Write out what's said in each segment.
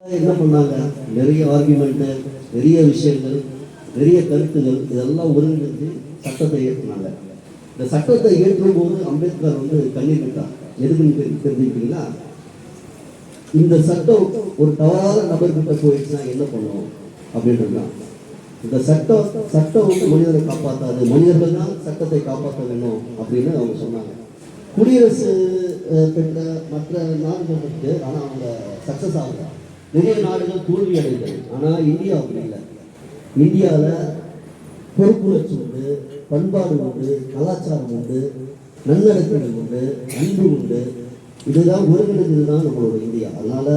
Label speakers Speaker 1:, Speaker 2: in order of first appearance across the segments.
Speaker 1: என்ன பண்ணாங்க? நிறைய ஆர்குமெண்ட்டு, நிறைய விஷயங்கள், நிறைய கருத்துகள் இதெல்லாம் ஒருங்கிணைந்து சட்டத்தை ஏற்றினாங்க. இந்த சட்டத்தை ஏற்றும் போது அம்பேத்கர் கண்ணீர் விட்டார். எதுக்குன்னு தெரிஞ்சுக்கிட்டீங்களா? இந்த சட்டம் ஒரு தவறான நபர்கிட்ட போயிடுச்சுன்னா என்ன பண்ணுவோம் அப்படின்றதுதான். இந்த சட்டம் மனிதனை காப்பாற்றாது, மனிதர்கள் தான் சட்டத்தை காப்பாற்ற வேணும் அப்படின்னு அவங்க சொன்னாங்க. குடியரசு பெற்ற மற்ற நாடுகள் இருக்கு, ஆனால் அவங்க சக்சஸ் ஆகல. நிறைய நாடுகள் தோல்வி அடைந்தது. ஆனால் இந்தியா அப்படி இல்லை. இந்தியாவில் பொறுப்புணர்ச்சி உண்டு, பண்பாடு உண்டு, கலாச்சாரம் உண்டு, நன்னடத்தைகள் உண்டு, அன்பு உண்டு. இதுதான் ஒருங்கிணைந்தது தான் நம்மளோட இந்தியா. அதனால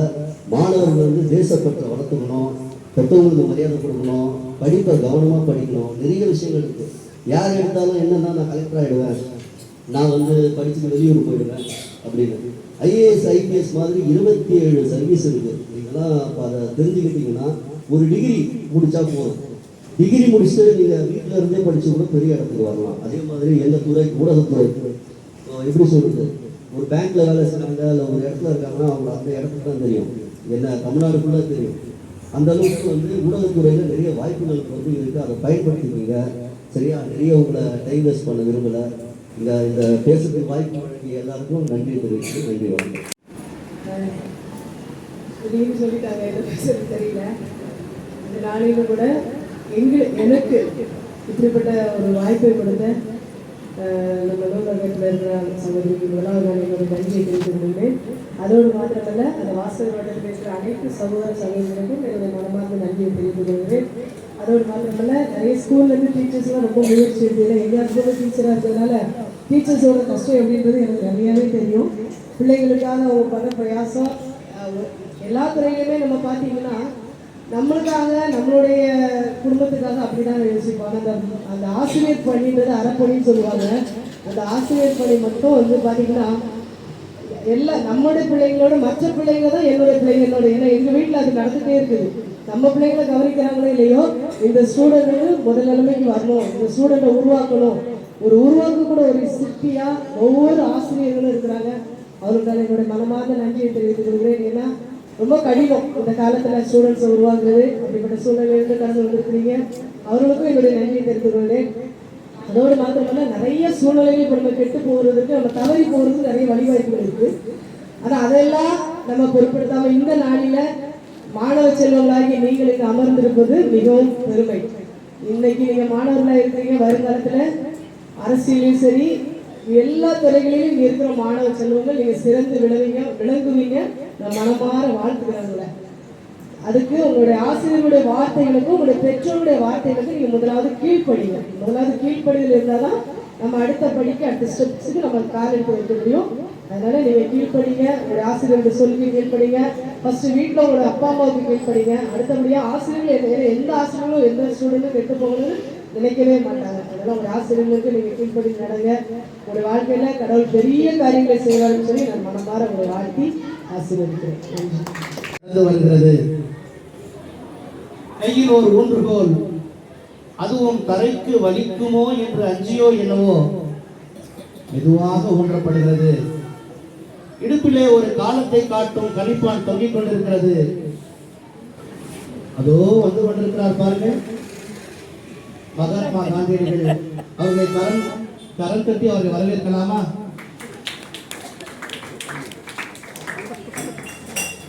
Speaker 1: மாணவர்கள் தேசப்பற்ற வளர்த்துக்கணும், பெற்றவங்களுக்கு மரியாதை கொடுக்கணும், படிப்பை கவனமாக படிக்கணும். நிறைய விஷயங்கள் இருக்குது. யார் எடுத்தாலும் என்னன்னா நான் கலெக்டர் ஆகிடுவேன், நான் படிச்சுட்டு வெளியூர் போயிடுவேன் அப்படின்னு. ஐஏஎஸ் ஐபிஎஸ் மாதிரி 27 சர்வீஸ் இருக்குது. நீங்களாம் அதை தெரிஞ்சுக்கிட்டீங்கன்னா ஒரு டிகிரி முடித்தா போதும். டிகிரி முடிச்சுட்டு நீங்கள் வீட்டில் இருந்தே படித்து கூட பெரிய இடத்துக்கு வரலாம். அதே மாதிரி எங்கள் துறை ஊடகத்துறை எப்படி சொல்கிறது, ஒரு பேங்க்கில் வேலை செய்கிறாங்க, இல்லை ஒரு இடத்துல இருக்காங்கன்னா அவங்க அந்த இடத்துக்கு தான் தெரியும், என்ன தமிழ்நாடுக்குள்ளே தெரியும். அந்த அளவுக்கு ஊடகத்துறையில் நிறைய வாய்ப்புகள் இருக்குது. அதை பயன்படுத்திக்கிங்க. சரியா? நிறைய உங்களை டைம் வேஸ்ட் பண்ண விரும்பலை. இந்த பேசுறதுக்கு வாய்ப்பு வழங்கிய எல்லாருக்கும் நன்றி தெரிவித்து நன்றி வணக்கம்.
Speaker 2: சொல்லிட்டாங்க, என்ன பேசுறது தெரியல. இந்த நாளையில கூட எனக்கு இப்படிப்பட்ட ஒரு வாய்ப்பை கொடுத்த நம்ம நூலகத்தில் இருக்கிற சகோதரிக்கு முதலாவது என்னோட நன்றியை தெரிவித்துக் கொள்கிறேன். அதோடு மாத்திரமல்ல, அந்த வாசகர் வட்டத்தில் பேசுகிற அனைத்து சகோதர சகோதரிகளுக்கும் என்னுடைய மனமார்ந்த நன்றியை தெரிவித்துக் கொள்கிறேன். அதோடு மாத்திரமல்ல, நிறைய ஸ்கூல்லேருந்து டீச்சர்ஸ்லாம் ரொம்ப முயற்சி எடுத்து, எல்லா ஸ்கூலும் டீச்சராக இருக்கிறதுனால டீச்சர்ஸோட கஷ்டம் எப்படின்றது எனக்கு நிறையாவே தெரியும். பிள்ளைங்களுக்காக அவங்க பண்ண பிரயாசம் எல்லா துறையிலுமே நம்ம பார்த்தீங்கன்னா நம்மளுக்காக, நம்மளுடைய குடும்பத்துக்காக அப்படிதான் யோசிப்பாங்க. அந்த ஆசிரியர் பணின்றது அறப்பணின்னு சொல்லுவாங்க. அந்த ஆசிரியர் பணி மட்டும் பார்த்தீங்கன்னா நம்மளுடைய பிள்ளைங்களோட மற்ற பிள்ளைங்க தான் என்னுடைய பிள்ளைங்களோட. ஏன்னா எங்கள் வீட்டில் அது நடந்துகிட்டே இருக்குது. நம்ம பிள்ளைங்களை கவனிக்கிறாங்களோ இல்லையோ, இந்த ஸ்டூடெண்ட் முதல் நிலைமைக்கு வரணும், இந்த ஸ்டூடெண்ட்டை உருவாக்கணும். ஒரு உருவாக்க கூட ஒரு சிற்பியா ஒவ்வொரு ஆசிரியர்களும் இருக்கிறாங்க. அவருக்கான என்னுடைய மனமார்ந்த நன்றியை தெரிவித்துக் கொள்கிறேன். ஏன்னா ரொம்ப கடினம் இந்த காலத்தில் ஸ்டூடெண்ட்ஸை உருவாக்குறது. அப்படிப்பட்ட சூழ்நிலையிலிருந்து கடந்து வந்திருக்கிறீங்க. அவர்களுக்கும் என்னுடைய நன்றியை தெரிவித்துக் கொள்கிறேன். அதோடு மாத்திரமல்ல, நிறைய சூழ்நிலைகள் இப்போ நம்ம கெட்டு போகிறதுக்கு, நம்ம தவறி போகிறதுக்கு நிறைய வழிவாய்ப்புகள் இருக்குது. ஆனால் அதெல்லாம் நம்ம பொருட்படுத்தாமல் இந்த நாளில் மாணவ செல்வங்களாகி நீங்கள் இங்கே அமர்ந்திருப்பது மிகவும் பெருமை. இன்னைக்கு நீங்கள் மாணவர்களாக இருக்கிறீங்க. வருங்காலத்தில் அரசியலையும் சரி, எல்லா துறைகளிலும் இங்கே இருக்கிற மாணவ செல்வங்கள் நீங்கள் சிறந்து விளங்குவீங்க. நான் மனமாற வாழ்த்துக்கிறாங்கள. அதுக்கு உங்களுடைய ஆசிரியர்களுடைய வார்த்தைகளுக்கும் உங்களுடைய பெற்றோருடைய வார்த்தைகளுக்கும் நீங்கள் முதலாவது கீழ்ப்படிங்க. முதலாவது கீழ்ப்படிதல் இருந்தால் தான் நம்ம அடுத்த படிக்க, அடுத்த ஸ்டெப்ஸுக்கு நம்ம கால் எடுத்து வைக்க முடியும். அதனால நீங்கள் கீழ்ப்படிங்க, உங்களுடைய ஆசிரியருடைய சொல்லுக்கு கீழ்ப்படிங்க. ஃபர்ஸ்ட் வீட்டில் உங்களுடைய அப்பா அம்மாவுக்கு கீழ்ப்படிங்க. அடுத்தபடியாக ஆசிரியர்கள், எந்த ஆசிரியர்களும் எந்த ஸ்டூடெண்ட்டும் கெட்டு போகணும்னு நினைக்கவே மாட்டாங்க. அதனால உங்களுடைய ஆசிரியர்களுக்கு நீங்கள் கீழ்ப்படி நடங்க. உங்களுடைய வாழ்க்கையில் கடவுள் பெரிய காரியங்களை செய்வாருன்னு சொல்லி நான் மனமாற உங்களுடைய வாழ்த்தி ஆசீர்வதிக்கிறேன்.
Speaker 3: வருகிறது கையில் ஒரு ஊன்றுகோல், அதுவும் கரைக்கு வலிக்குமோ என்று அஞ்சியோ என்னவோ மெதுவாக ஊன்றப்படுகிறது. இடுப்பிலே ஒரு காலத்தை காட்டும் கணிப்பான் தொங்கிக் கொண்டிருக்கிறது. அதோ வந்து கொண்டிருக்கிறார் பாருங்க, மகாத்மா காந்தியடிகள். அவர்களை கரம் தட்டி அவரை வரவேற்கலாமா?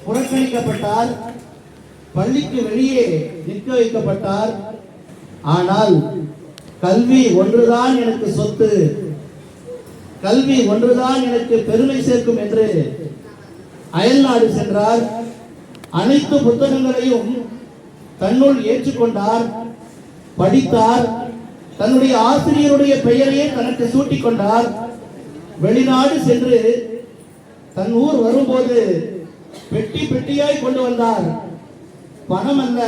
Speaker 3: புறக்கணிக்கப்பட்டார், பள்ளிக்கு வெளியே நிற்க வைக்கப்பட்டார். ஆனால் கல்வி ஒன்றுதான் எனக்கு சொத்து, கல்வி ஒன்றுதான் எனக்கு பெருமை சேர்க்கும் என்று அயல்நாடு சென்றார். அனைத்து புத்தகங்களையும் தன்னுள் ஏற்றுக்கொண்டார், படித்தார். தன்னுடைய ஆசிரியருடைய பெயரையே தனக்கு சூட்டிக் கொண்டார். வெளிநாடு சென்று தன் ஊர் வரும்போது பெட்டி பெட்டியாய் கொண்டு வந்தார். பணம் அல்ல,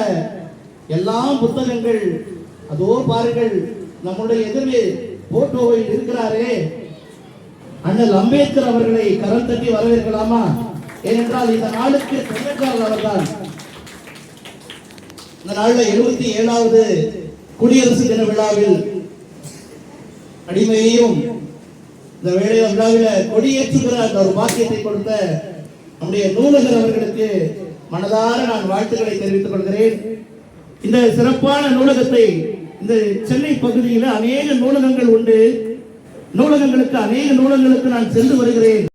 Speaker 3: எல்லாம் புத்தகங்கள். அதோ பாருங்கள், நம்முடைய எதிரே போட்டோவில் இருக்கிறாரே அண்ணல் அம்பேத்கர் அவர்களை கரம் தட்டி வரவேற்கலாமா? ஏனென்றால் இந்த நாளுக்கு சொந்தக்காரர் அவர்தான். இந்த நாளில் 77வது குடியரசு தின விழாவில் அடிமையையும் இந்த விழாவில் கொடியேற்றுகிற அந்த ஒரு பாக்கியத்தை கொடுத்த நம்முடைய நூலகர் அவர்களுக்கு மனதார நான் வாழ்த்துக்களை தெரிவித்துக் கொள்கிறேன். இந்த சிறப்பான நூலகத்தை இந்த சென்னை பகுதியில் அநேக நூலகங்கள் உண்டு. அநேக நூலகங்களுக்கு நான் சென்று வருகிறேன்.